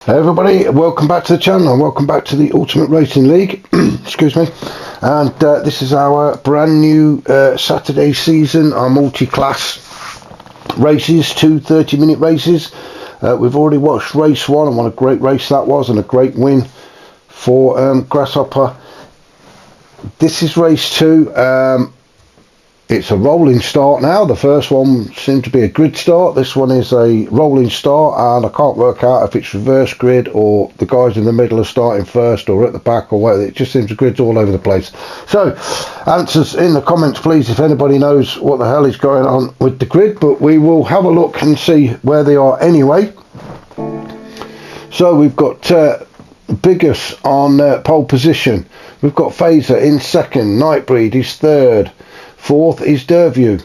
Hey everybody, welcome back to the channel and welcome back to the Ultimate Racing League. Excuse me. And this is our brand new Saturday season, our multi-class races, two 30-minute races. We've already watched race one, and what a great race that was, and a great win for Grasshopper. This is race two. It's a rolling start now. The first one seemed to be a grid start. This one is a rolling start, and I can't work out if it's reverse grid or the guys in the middle are starting first or at the back or whatever. It just seems the grid's all over the place. So answers in the comments please if anybody knows what the hell is going on with the grid, but we will have a look and see where they are anyway. So we've got Biggest on pole position. We've got Phaser in second, Nightbreed is third, fourth is Derview,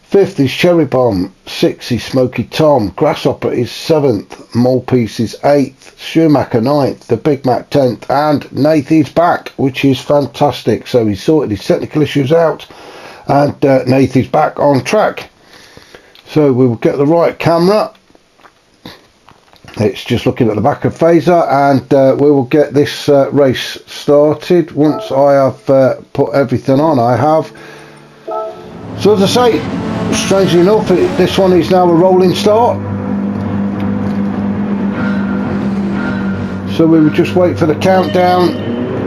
fifth is Cherry Bomb, sixth is Smoky Tom, Grasshopper is seventh, Molepiece is eighth, Schumacher ninth, the Big Mac 10th, and Nath is back, which is fantastic. So he sorted his technical issues out, and Nath is back on track. So we will get the right camera. It's just looking at the back of Phaser, and we will get this race started once I have put everything on. I have. So as I say, strangely enough, this one is now a rolling start. So we will just wait for the countdown,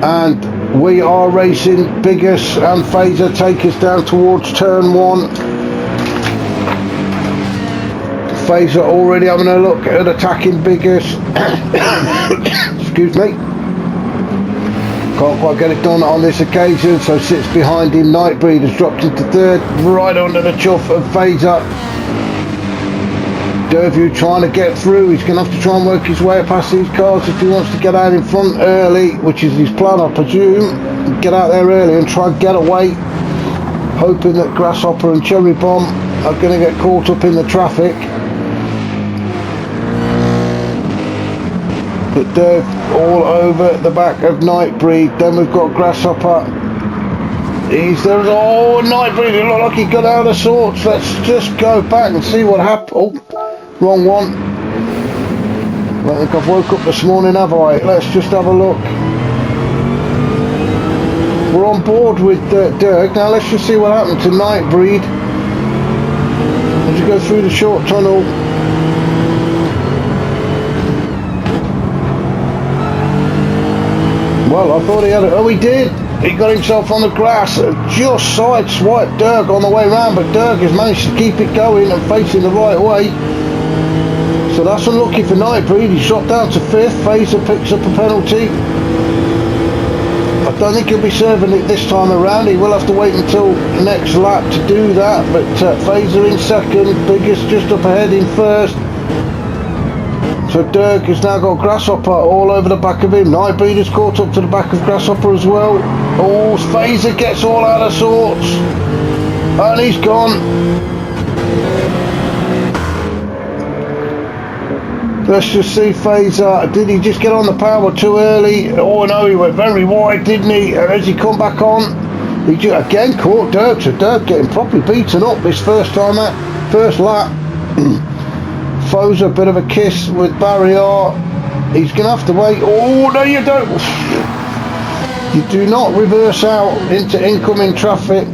and we are racing. Biggest and Phaser take us down towards turn one. Phaser already having a look at attacking Biggest. Excuse me. Can't quite get it done on this occasion, so sits behind him. Nightbreed has dropped into third, right under the chuff of Phaser. Derview trying to get through. He's going to have to try and work his way past these cars if he wants to get out in front early, which is his plan, I presume. Get out there early and try and get away, hoping that Grasshopper and Cherry Bomb are going to get caught up in the traffic. But Derv all over the back of Nightbreed. Then we've got Grasshopper. He's there. Oh, Nightbreed, it looked like he got out of sorts. Let's just go back and see what happened. Oh, wrong one. I don't think I've woke up this morning, have I? Let's just have a look. We're on board with Dirk. Now let's just see what happened to Nightbreed as you go through the short tunnel. Well, I thought he had it. Oh, he did. He got himself on the grass and just sideswiped Dirk on the way round, but Dirk has managed to keep it going and facing the right way. So that's unlucky for Nightbreed. He's dropped down to fifth. Phaser picks up a penalty. I don't think he'll be serving it this time around. He will have to wait until the next lap to do that. But Phaser in second. Biggest just up ahead in first. So Dirk has now got Grasshopper all over the back of him. Nightbreed is caught up to the back of Grasshopper as well. Oh, Phaser gets all out of sorts. And he's gone. Let's just see Phaser. Did he just get on the power too early? Oh no, he went very wide, didn't he? And as he come back on, he just again caught Dirk. So Dirk getting properly beaten up this first lap. Foes a bit of a kiss with barrier. He's going to have to wait. Oh, no, you don't. You do not reverse out into incoming traffic.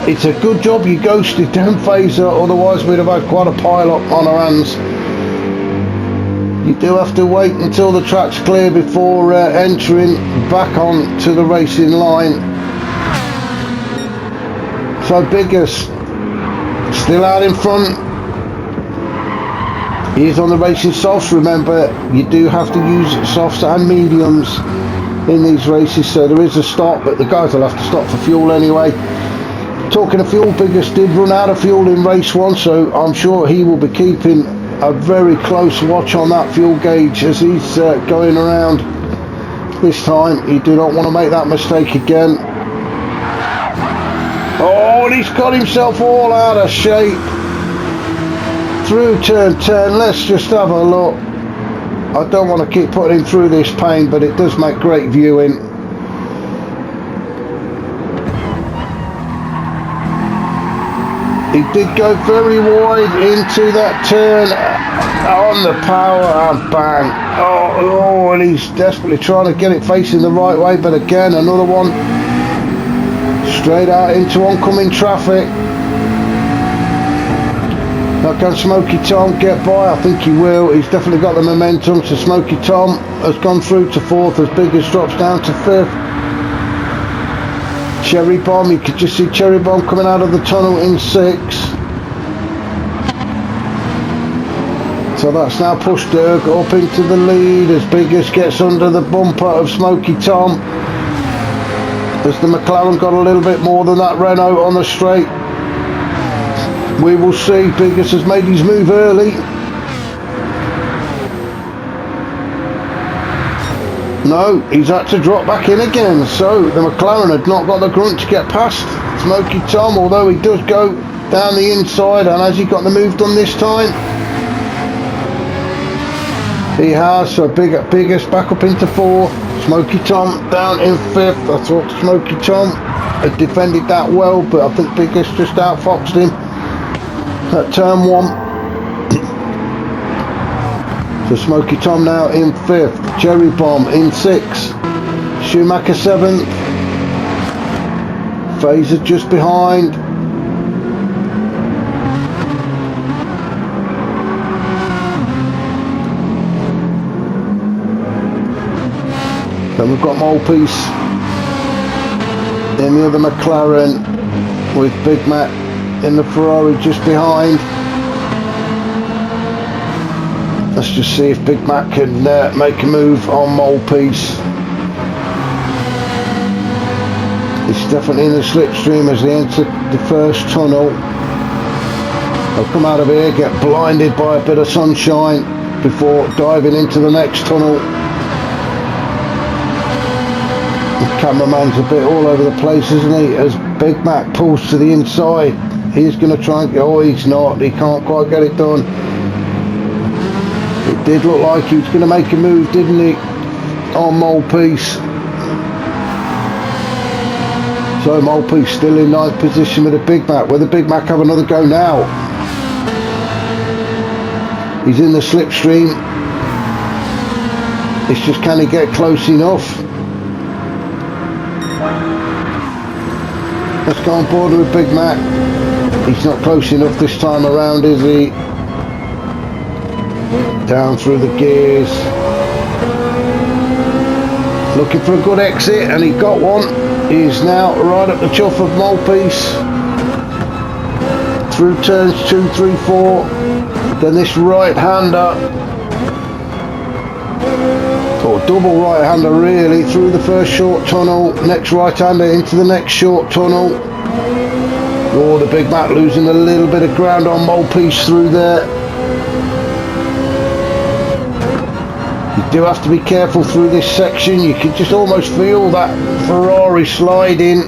It's a good job you ghosted down Phaser, otherwise we'd have had quite a pile up on our hands. You do have to wait until the track's clear before entering back on to the racing line. So Biggest still out in front. He is on the racing softs. Remember, you do have to use softs and mediums in these races, so there is a stop, but the guys will have to stop for fuel anyway. Talking of fuel, Biggest did run out of fuel in race one, so I'm sure he will be keeping a very close watch on that fuel gauge as he's going around this time. You do not want to make that mistake again. Oh, and he's got himself all out of shape through turn 10. Let's just have a look. I don't want to keep putting him through this pain, but it does make great viewing. He did go very wide into that turn on the power and bang. Oh, and he's desperately trying to get it facing the right way, but again, another one straight out into oncoming traffic. Now can Smoky Tom get by? I think he will. He's definitely got the momentum. So Smoky Tom has gone through to 4th as Biggers drops down to 5th. Cherry Bomb, you could just see Cherry Bomb coming out of the tunnel in 6th. So that's now pushed Dirk up into the lead as Biggers gets under the bumper of Smoky Tom. As the McLaren got a little bit more than that Renault on the straight. We will see. Biggers has made his move early. No, he's had to drop back in again. So the McLaren had not got the grunt to get past Smoky Tom, although he does go down the inside. And has he got the move done this time? He has. So Biggers back up into 4th. Smoky Tom down in 5th. I thought Smoky Tom had defended that well, but I think Biggers just outfoxed him at turn 1. So Smoky Tom now in 5th, Cherry Bomb in 6th, Schumacher 7th, Phaser just behind. Then we've got Molepiece in the other McLaren with Big Mac in the Ferrari just behind. Let's just see if Big Mac can make a move on Molepiece. It's definitely in the slipstream as they enter the first tunnel. They'll come out of here, get blinded by a bit of sunshine before diving into the next tunnel. The cameraman's a bit all over the place, isn't he? As Big Mac pulls to the inside, he's going to try and get, oh, he's not, he can't quite get it done. It did look like he was going to make a move, didn't he, on Molepiece. So Molepiece still in 9th position with a Big Mac. Will the Big Mac have another go now? He's in the slipstream. It's just, can he get close enough? Let's go on board with Big Mac. He's not close enough this time around, is he? Down through the gears. Looking for a good exit, and he got one. He's now right up the chuff of Molepiece. Through turns 2, 3, 4. Then this right-hander. Or double right-hander really, through the first short tunnel. Next right-hander into the next short tunnel. Oh, the Big Mac losing a little bit of ground on Molepiece through there. You do have to be careful through this section. You can just almost feel that Ferrari sliding.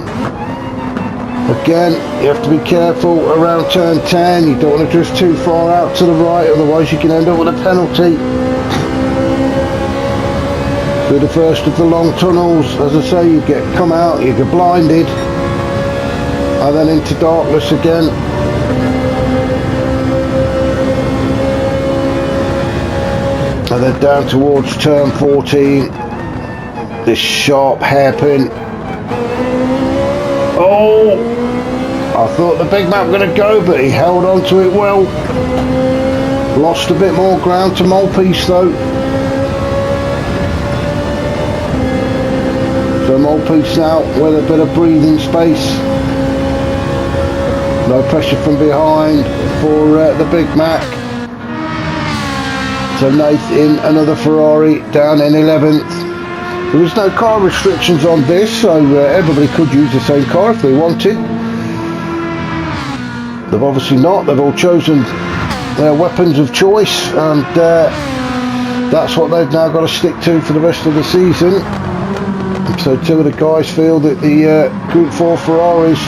Again, you have to be careful around turn 10. You don't want to drift too far out to the right, otherwise you can end up with a penalty. Through the first of the long tunnels, as I say, you come out, you get blinded, and then into darkness again. And then down towards turn 14, this sharp hairpin. Oh, I thought the Big Mac was going to go, but he held on to it well. Lost a bit more ground to Molepiece though. So Molepiece now with a bit of breathing space. No pressure from behind for the Big Mac. So Nath in another Ferrari down in 11th. There is no car restrictions on this, so everybody could use the same car if they wanted. They've obviously not. They've all chosen their weapons of choice, and that's what they've now got to stick to for the rest of the season. So 2 of the guys feel that the Group 4 Ferraris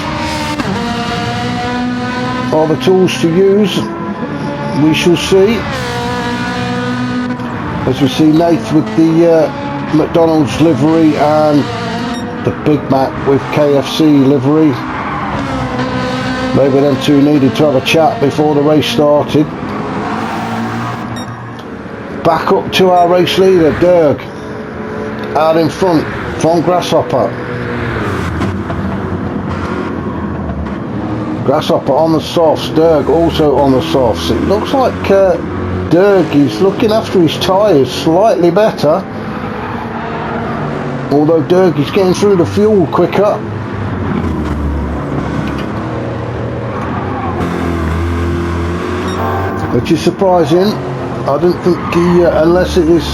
are the tools to use. We shall see. As we see Nath with the McDonald's livery and the Big Mac with KFC livery. Maybe them two needed to have a chat before the race started. Back up to our race leader, Derg. Out in front from Grasshopper. Grasshopper on the softs, Derg also on the softs. It looks like Derg is looking after his tyres slightly better. Although Derg is getting through the fuel quicker. Which is surprising. I don't think he, unless it is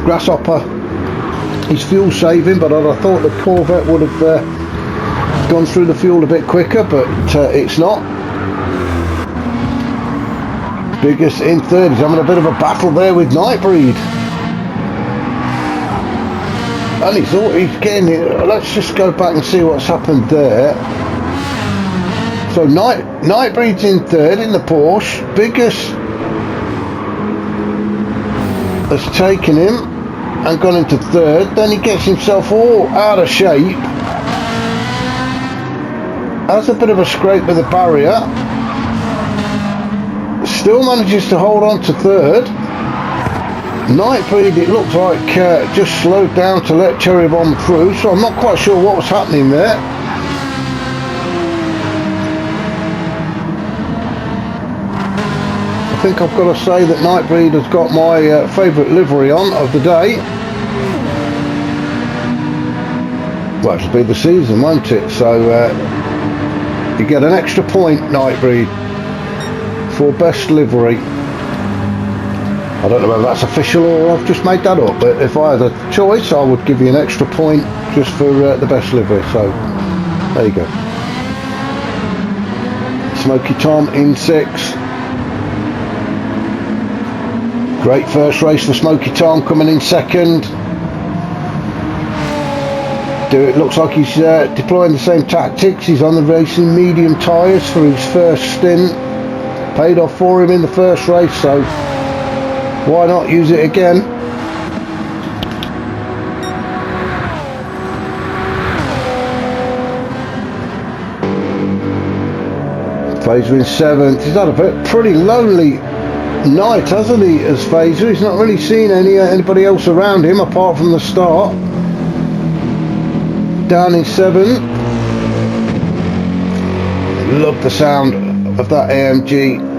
Grasshopper, he's fuel saving, but I'd have thought the Corvette would have gone through the fuel a bit quicker, but it's not. Biggest in third, he's having a bit of a battle there with Nightbreed. And he thought he's getting it. Let's just go back and see what's happened there. So Nightbreed's in third in the Porsche. Biggest has taken him and gone into third. Then he gets himself all out of shape. Has a bit of a scrape with the barrier. Still manages to hold on to third. Nightbreed, it looks like, just slowed down to let Cherry Bomb through, so I'm not quite sure what was happening there. I think I've got to say that Nightbreed has got my favourite livery on of the day. Well, it'll be the season, won't it? So you get an extra point, Nightbreed, for best livery. I don't know whether that's official or I've just made that up, but if I had a choice I would give you an extra point just for the best livery, so there you go. Smoky Tom in 6. Great first race for Smoky Tom, coming in second. It looks like he's deploying the same tactics. He's on the racing medium tyres for his first stint. Paid off for him in the first race, so why not use it again? Phaser in 7th. He's had a pretty lonely night, hasn't he, as Phaser? He's not really seen anybody else around him apart from the start. Down in 7th. Love the sound of that AMG.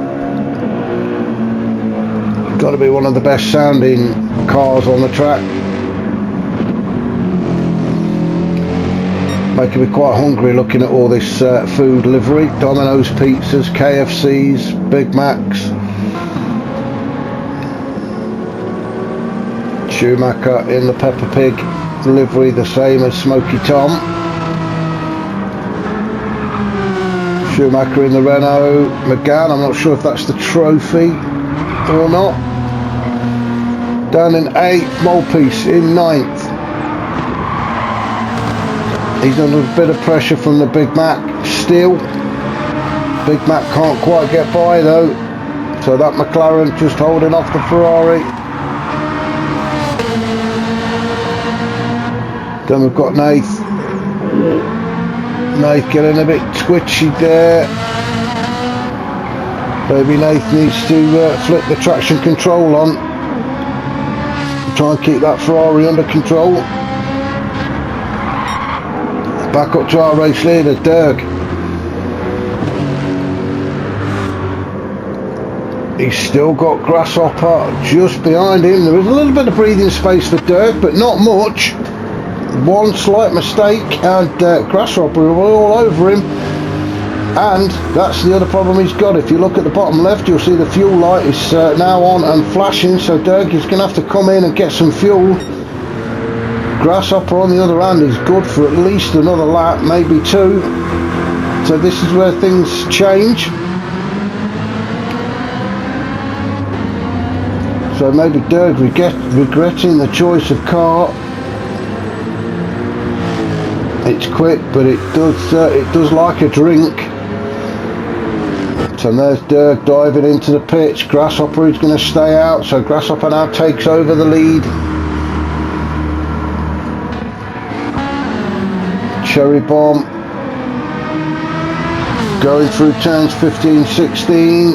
Got to be one of the best sounding cars on the track. Making me quite hungry looking at all this food livery. Domino's pizzas, KFCs, Big Macs. Schumacher in the Peppa Pig livery, the same as Smoky Tom. Schumacher in the Renault Megane. I'm not sure if that's the trophy or not. Down in 8th, Molpiece in 9th. He's under a bit of pressure from the Big Mac still. Big Mac can't quite get by though, so that McLaren just holding off the Ferrari. Then we've got Nath. Nath getting a bit twitchy there. Maybe Nath needs to flip the traction control on. Try and keep that Ferrari under control. Back up to our race leader, Derg. He's still got Grasshopper just behind him. There is a little bit of breathing space for Derg, but not much. One slight mistake and Grasshopper will be all over him. And that's the other problem he's got. If you look at the bottom left, you'll see the fuel light is now on and flashing, so Derg is going to have to come in and get some fuel. Grasshopper on the other hand is good for at least another lap, maybe 2. So this is where things change. So maybe Derg regretting the choice of car. It's quick, but it does like a drink. And there's Derg diving into the pitch. Grasshopper is going to stay out, so Grasshopper now takes over the lead. Cherry Bomb Going through turns 15, 16.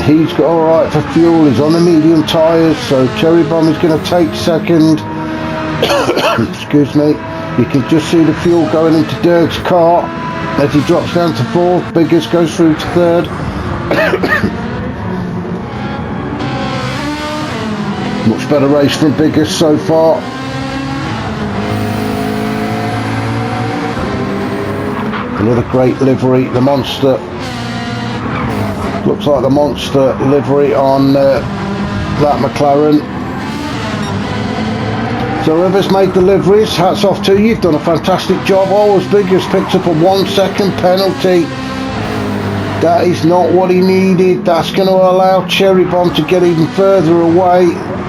He's got alright for fuel. He's on the medium tyres, so Cherry Bomb is going to take second. Excuse me. You can just see the fuel going into Dirk's car as he drops down to fourth. Biggest goes through to third. Much better race from Biggest so far. Another great livery, the Monster. Looks like the Monster livery on that McLaren. So whoever's made the liveries, hats off to you. You've done a fantastic job. Always Biggest picked up a 1 second penalty. That is not what he needed. That's going to allow Cherry Bomb to get even further away.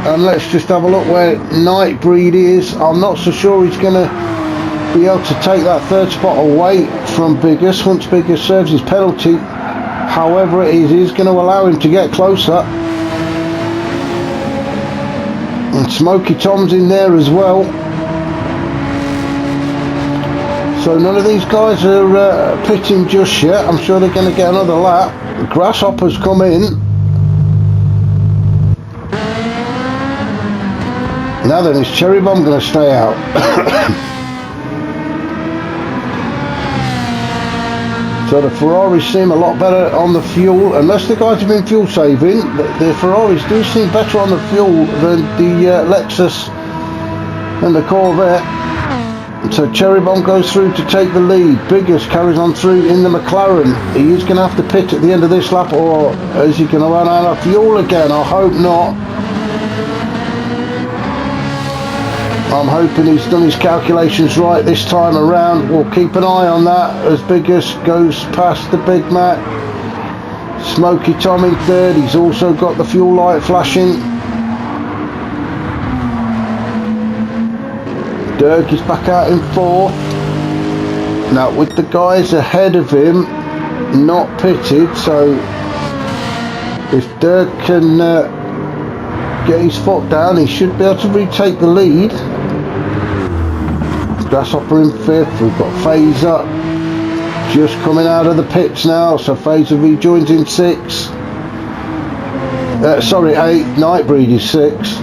And let's just have a look where Nightbreed is. I'm not so sure he's going to be able to take that third spot away from Biggest once Biggest serves his penalty. However it is going to allow him to get closer. And Smoky Tom's in there as well. So none of these guys are pitting just yet. I'm sure they're going to get another lap. Grasshopper's come in. Now then, is Cherry Bomb going to stay out? So the Ferraris seem a lot better on the fuel, unless the guys have been fuel saving. The Ferraris do seem better on the fuel than the Lexus and the Corvette. So Cherry Bomb goes through to take the lead. Biggest carries on through in the McLaren. He is going to have to pit at the end of this lap, or is he going to run out of fuel again? I hope not. I'm hoping he's done his calculations right this time around. We'll keep an eye on that as Biggest goes past the Big Mac. Smoky Tom in third. He's also got the fuel light flashing. Dirk is back out in fourth. Now with the guys ahead of him not pitted, so if Dirk can get his foot down, he should be able to retake the lead. Grasshopper in fifth. We've got Phaser just coming out of the pits now, so Phaser rejoins in sixth. Sorry, eighth. Nightbreed is sixth.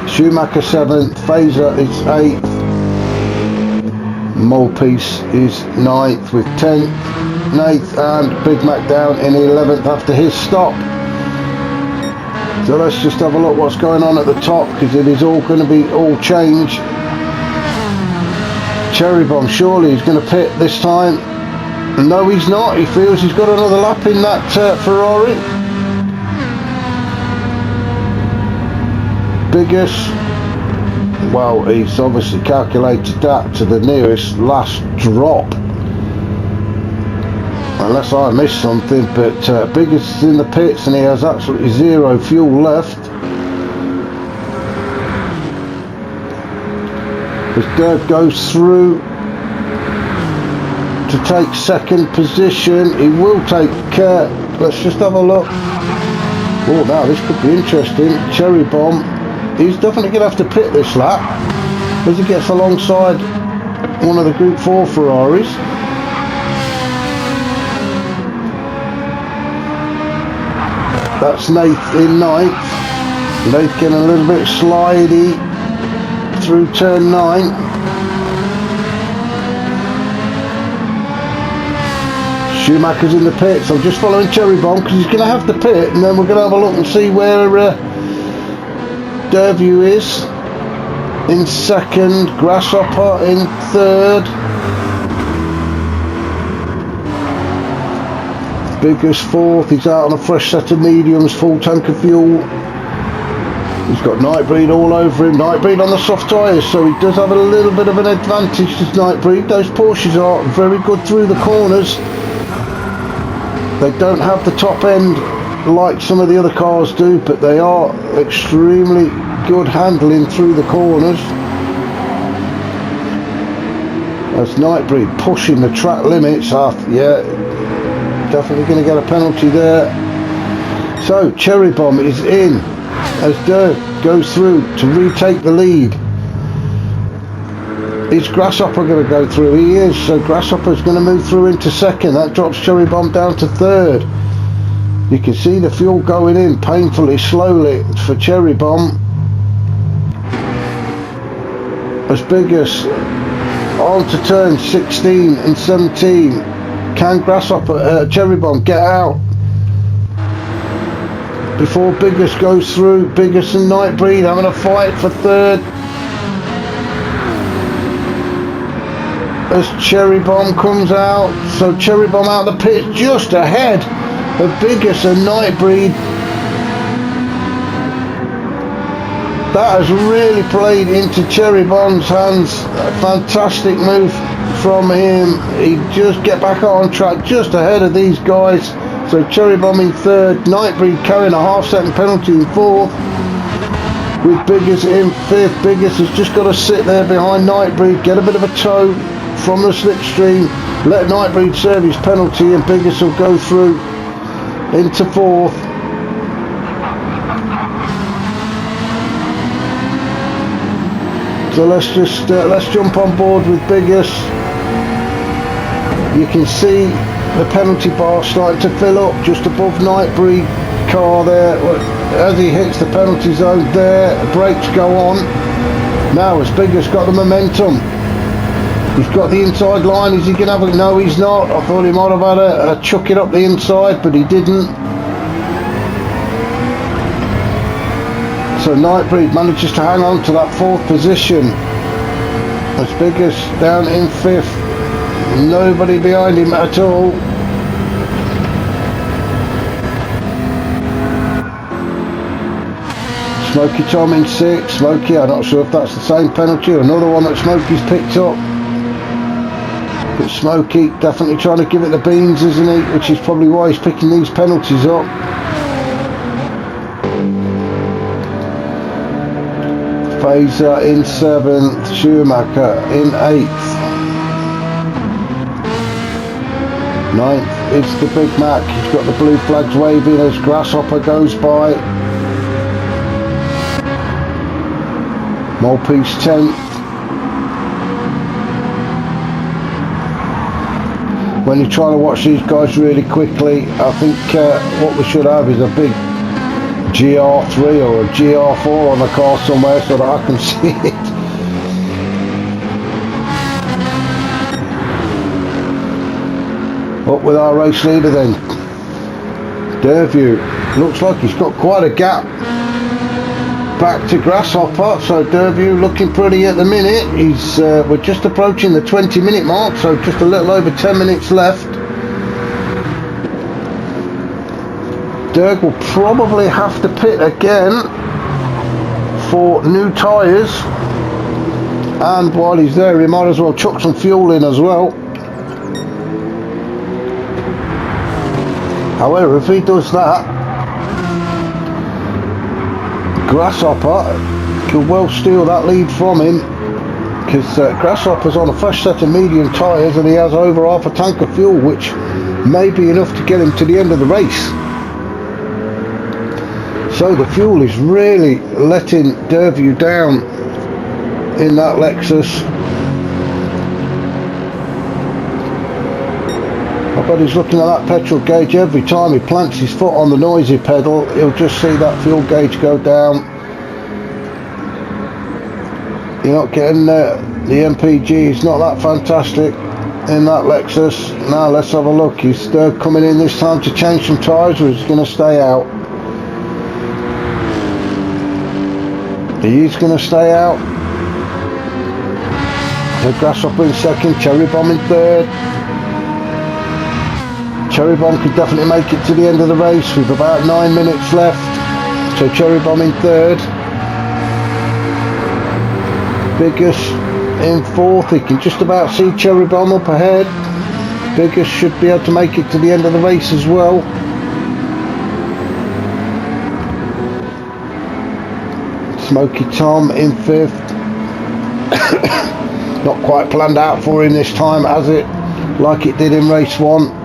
Schumacher seventh. Phaser is eighth. Molepiece is ninth with 10th. 8th, and Big Mac down in 11th after his stop. So let's just have a look what's going on at the top, because it is all going to be all change. Cherry Bomb, surely he's going to pit this time. No, he's not. He feels he's got another lap in that Ferrari. Biggest, well, he's obviously calculated that to the nearest last drop. Unless I missed something, but Biggest is in the pits and he has absolutely zero fuel left. As Dirk goes through to take second position, he will take let's just have a look. Oh, now this could be interesting. Cherry Bomb, he's definitely going to have to pit this lap as he gets alongside one of the Group 4 Ferraris. That's Nath in ninth. Nath getting a little bit slidey through turn 9. Schumacher's in the pits. I'm just following Cherry Bomb because he's going to have to pit, and then we're going to have a look and see where Derview is in second, Grasshopper in third. Biggest fourth. He's out on a fresh set of mediums, full tank of fuel. He's got Nightbreed all over him. Nightbreed on the soft tyres, so he does have a little bit of an advantage to Nightbreed. Those Porsches are very good through the corners. They don't have the top end like some of the other cars do, but they are extremely good handling through the corners. As Nightbreed pushing the track limits off, yeah, definitely going to get a penalty there. So Cherry Bomb is in as Dirk goes through to retake the lead. Is Grasshopper going to go through? He is. So Grasshopper's going to move through into second. That drops Cherry Bomb down to third. You can see the fuel going in painfully slowly for Cherry Bomb. As Biggest on to turn 16 and 17. Can Grasshopper, Cherry Bomb get out before Biggest goes through? Biggest and Nightbreed having a fight for third. As Cherry Bomb comes out, so Cherry Bomb out the pit just ahead of Biggest and Nightbreed. That has really played into Cherry Bomb's hands. A fantastic move from him. He just get back on track just ahead of these guys. So Cherry Bomb in third, Nightbreed carrying a half-second penalty in fourth, with Biggest in fifth. Biggest has just got to sit there behind Nightbreed, get a bit of a tow from the slipstream, let Nightbreed serve his penalty, and Biggest will go through into fourth. So let's jump on board with Biggest. You can see the penalty bar starting to fill up just above Nightbreed car there. As he hits the penalty zone there, the brakes go on. Now as Biggest got the momentum, he's got the inside line. Is he going to have a... No, he's not. I thought he might have had a chuck it up the inside, but he didn't. So Nightbreed manages to hang on to that fourth position. As Biggest down in fifth. Nobody behind him at all. Smoky Tom in sixth. Smoky, I'm not sure if that's the same penalty or another one that Smoky's picked up. But Smoky definitely trying to give it the beans, isn't he? Which is probably why he's picking these penalties up. Fraser in seventh, Schumacher in eighth. Ninth is the Big Mac. He's got the blue flags waving as Grasshopper goes by. Malpiece 10th. When you're trying to watch these guys really quickly, I think what we should have is a big GR3 or a GR4 on the car somewhere so that I can see it. Up with our race leader then. Derview. Looks like he's got quite a gap back to Grasshopper, so Derview looking pretty at the minute. We're just approaching the 20-minute mark, so just a little over 10 minutes left. Derg will probably have to pit again for new tyres, and while he's there he might as well chuck some fuel in as well. However, if he does that, Grasshopper could well steal that lead from him, because Grasshopper's on a fresh set of medium tyres and he has over half a tank of fuel, which may be enough to get him to the end of the race. So the fuel is really letting Derview down in that Lexus. I bet he's looking at that petrol gauge every time he plants his foot on the noisy pedal. He'll just see that fuel gauge go down. You're not getting the MPG is not that fantastic in that Lexus. Now let's have a look. He's coming in this time to change some tyres, or he's going to stay out. He is going to stay out. So Grasshopper in second, Cherry Bomb in third. Cherry Bomb could definitely make it to the end of the race with about 9 minutes left. So Cherry Bomb in third. Biggest in fourth. He can just about see Cherry Bomb up ahead. Biggest should be able to make it to the end of the race as well. Smoky Tom in fifth. Not quite planned out for him this time, has it? Like it did in race one.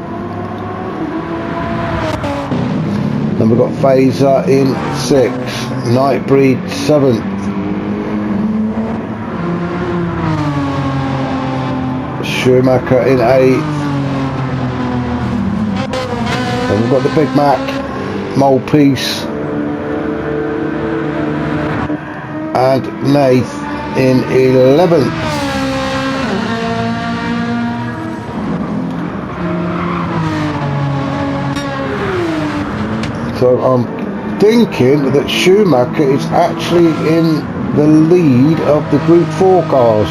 Then we've got Phaser in sixth, Nightbreed 7th. Schumacher in 8th. Then we've got the Big Mac Multi and Nath in 11th. So I'm thinking that Schumacher is actually in the lead of the Group 4 cars.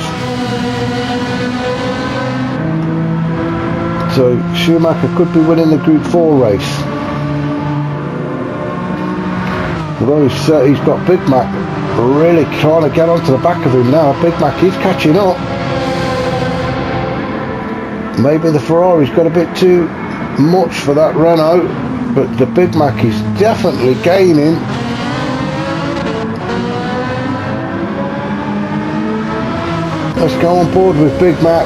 So Schumacher could be winning the Group 4 race. Although he's got Big Mac really trying to get onto the back of him now. Big Mac is catching up. Maybe the Ferrari's got a bit too much for that Renault, but the Big Mac is definitely gaining. Let's go on board with Big Mac.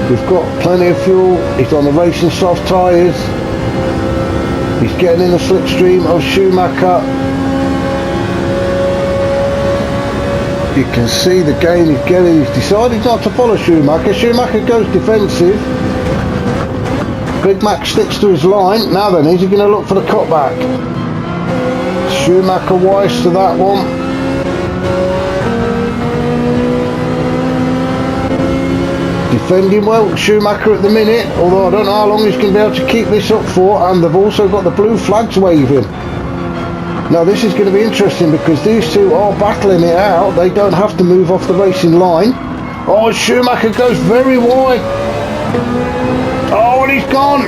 We've got plenty of fuel. He's on the racing soft tyres. He's getting in the slipstream of Schumacher. You can see the gain he's getting. He's decided not to follow Schumacher. Schumacher goes defensive. Big Mac sticks to his line. Now then, is he going to look for the cutback? Schumacher wise to that one. Defending well, Schumacher at the minute, although I don't know how long he's going to be able to keep this up for, and they've also got the blue flags waving. Now this is going to be interesting because these two are battling it out. They don't have to move off the racing line. Oh, Schumacher goes very wide. Oh, and he's gone.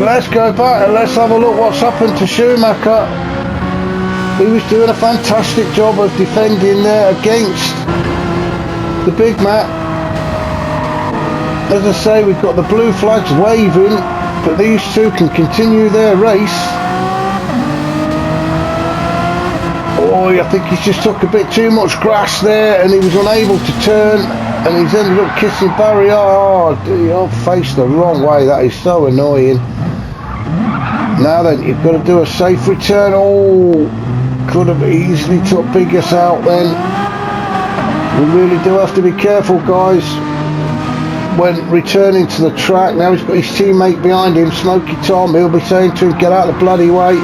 Let's go back and let's have a look what's happened to Schumacher. He was doing a fantastic job of defending there against the Big Mac. As I say, we've got the blue flags waving, but these two can continue their race. Oh, I think he's just took a bit too much grass there and he was unable to turn, and he's ended up kissing barrier. Oh, I've faced the wrong way. That is so annoying. Now then, you've got to do a safe return. Oh, could have easily took Biggest out then. We really do have to be careful, guys, when returning to the track. Now he's got his teammate behind him, Smoky Tom. He'll be saying to him, get out of the bloody way.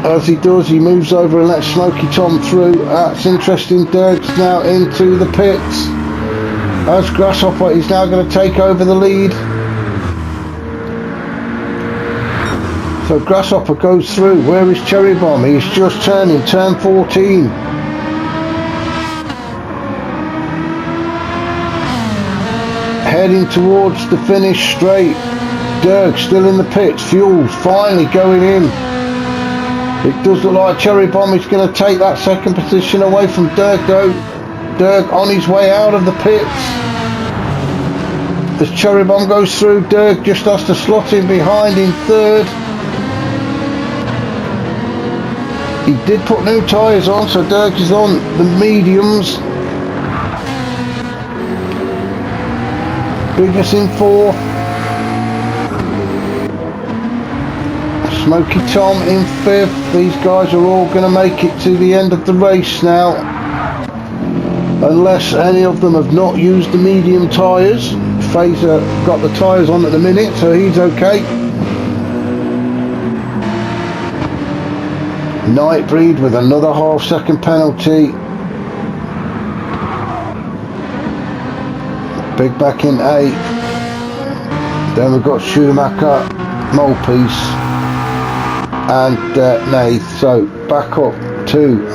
As he does, he moves over and lets Smoky Tom through. That's interesting. Dirk's now into the pits. As Grasshopper, he's now going to take over the lead. So Grasshopper goes through. Where is Cherry Bomb? He's just turning turn 14. Heading towards the finish straight. Dirk still in the pits. Fuel's finally going in. It does look like Cherry Bomb is going to take that second position away from Dirk though. Dirk on his way out of the pits. As Cherry Bomb goes through, Dirk just has to slot in behind in third. He did put new tyres on, so Dirk is on the mediums. Biggest in fourth. Smoky Tom in fifth. These guys are all going to make it to the end of the race now, unless any of them have not used the medium tyres. Fraser got the tyres on at the minute, so he's okay. Nightbreed with another half-second penalty. Big Back in 8th. Then we've got Schumacher, Molpiece and Nath. So back up to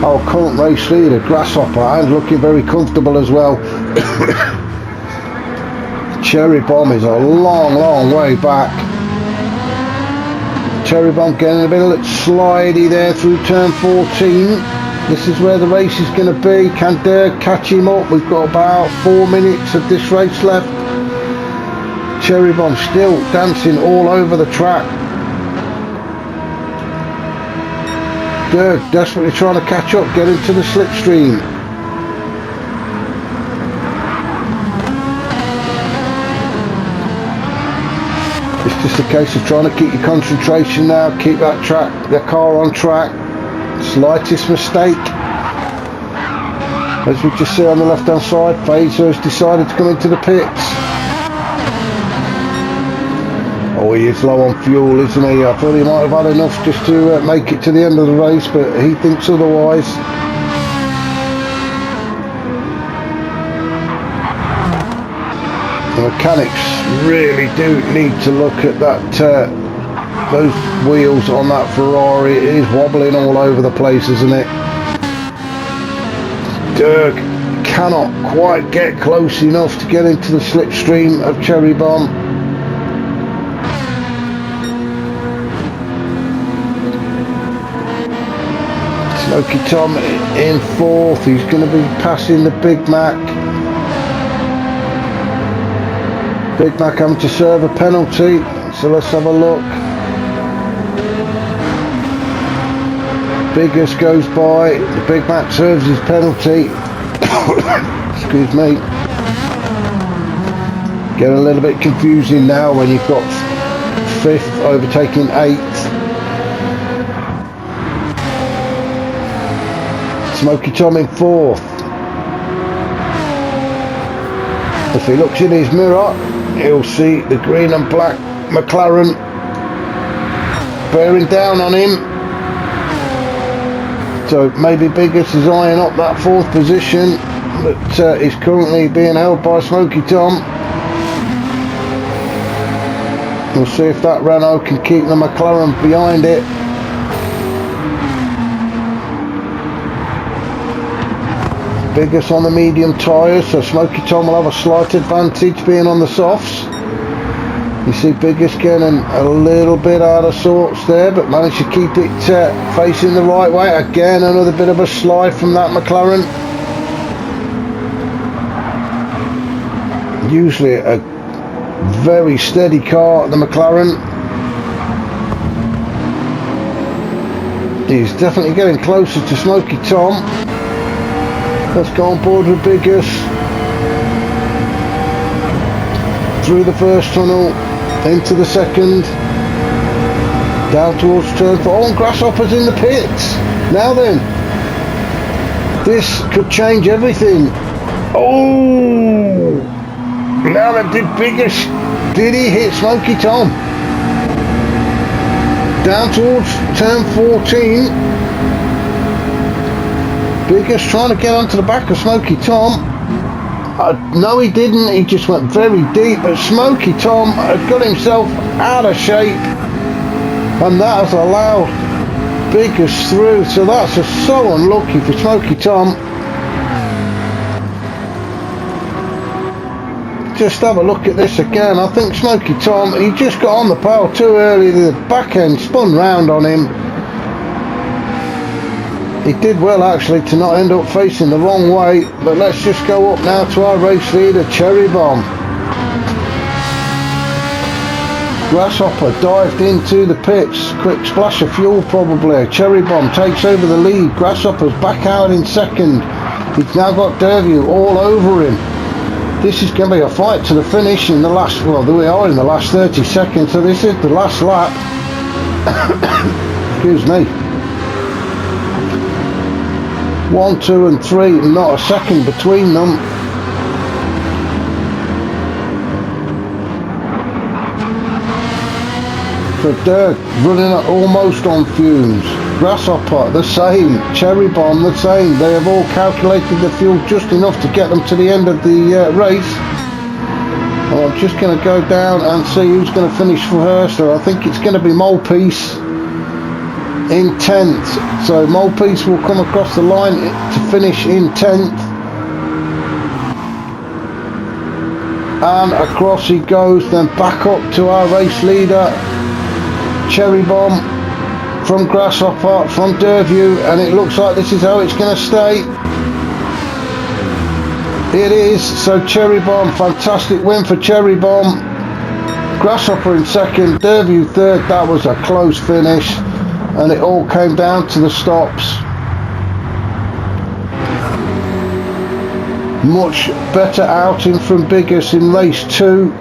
our current race leader, Grasshopper, and looking very comfortable as well. Cherry Bomb is a long way back. Cherry Bomb getting a bit of slidey there through turn 14. This is where the race is going to be. Can Dirk catch him up? We've got about 4 minutes of this race left. Cherry Bomb still dancing all over the track. Dirk desperately trying to catch up, get into the slipstream. It's just a case of trying to keep your concentration now, keep that car on track. Slightest mistake As we just see on the left hand side, Phaser has decided to come into the pits. Oh, he is low on fuel, isn't he? I thought he might have had enough just to make it to the end of the race, but he thinks otherwise. The mechanics really do need to look at that, those wheels on that Ferrari. It is wobbling all over the place, isn't it? Dirk cannot quite get close enough to get into the slipstream of Cherry Bomb. Smoky Tom in fourth. He's going to be passing the Big Mac. Big Mac having to serve a penalty, so let's have a look. Biggest goes by, the Big Mac serves his penalty. Excuse me. Getting a little bit confusing now when you've got fifth overtaking eighth. Smoky Tom in fourth. If he looks in his mirror, he'll see the green and black McLaren bearing down on him. So maybe Biggest is eyeing up that fourth position that is currently being held by Smoky Tom. We'll see if that Renault can keep the McLaren behind it. Biggest on the medium tyres, so Smoky Tom will have a slight advantage being on the softs. You see Biggest getting a little bit out of sorts there, but managed to keep it facing the right way. Again, another bit of a slide from that McLaren. Usually a very steady car, the McLaren. He's definitely getting closer to Smoky Tom. Let's go on board with Biggest. Through the first tunnel, into the second, down towards turn 4. Oh, and Grasshopper's in the pits. Now then, this could change everything. Oh, now then, did he hit Smoky Tom? Down towards turn 14. Biggest trying to get onto the back of Smoky Tom. No, he didn't. He just went very deep. But Smoky Tom had got himself out of shape, and that has allowed Biggest through. So that's so unlucky for Smoky Tom. Just have a look at this again. I think Smoky Tom, he just got on the power too early. The back end spun round on him. He did well actually to not end up facing the wrong way, but let's just go up now to our race leader, Cherry Bomb. Grasshopper dived into the pits, quick splash of fuel probably. Cherry Bomb takes over the lead. Grasshopper's back out in second. He's now got Derview all over him. This is going to be a fight to the finish in the last, well, we are in the last 30 seconds, so this is the last lap. Excuse me. 1, 2 and 3, not a second between them. So Dirk running almost on fumes. Grasshopper the same. Cherry Bomb the same. They have all calculated the fuel just enough to get them to the end of the race. Well, I'm just going to go down and see who's going to finish for her. So I think it's going to be Molpiece in 10th. So Molpiece will come across the line to finish in 10th. And across he goes, then back up to our race leader, Cherry Bomb, from Grasshopper, from Derview, and it looks like this is how it's going to stay. It is. So Cherry Bomb, fantastic win for Cherry Bomb. Grasshopper in second, Derview third. That was a close finish, and it all came down to the stops. Much better outing from Biggest in race 2.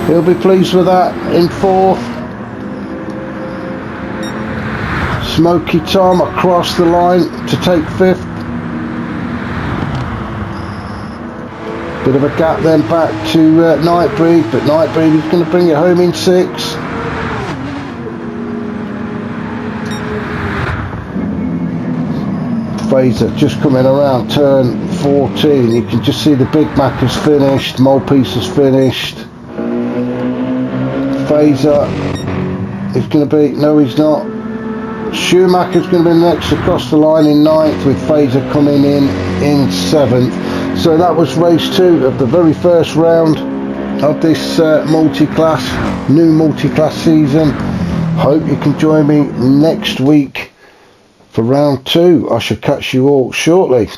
He'll be pleased with that. In 4th, Smoky Tom across the line to take 5th. Bit of a gap then back to Nightbreed, but Nightbreed is going to bring it home in 6. Fraser just coming around turn 14. You can just see the Big Mac has finished, Molepiece has finished. Fraser is going to be, no he's not. Schumacher's going to be next across the line in 9th, with Fraser coming in 7th. So that was race 2 of the very first round of this multi-class, new multi-class season. Hope you can join me next week for round 2. I shall catch you all shortly.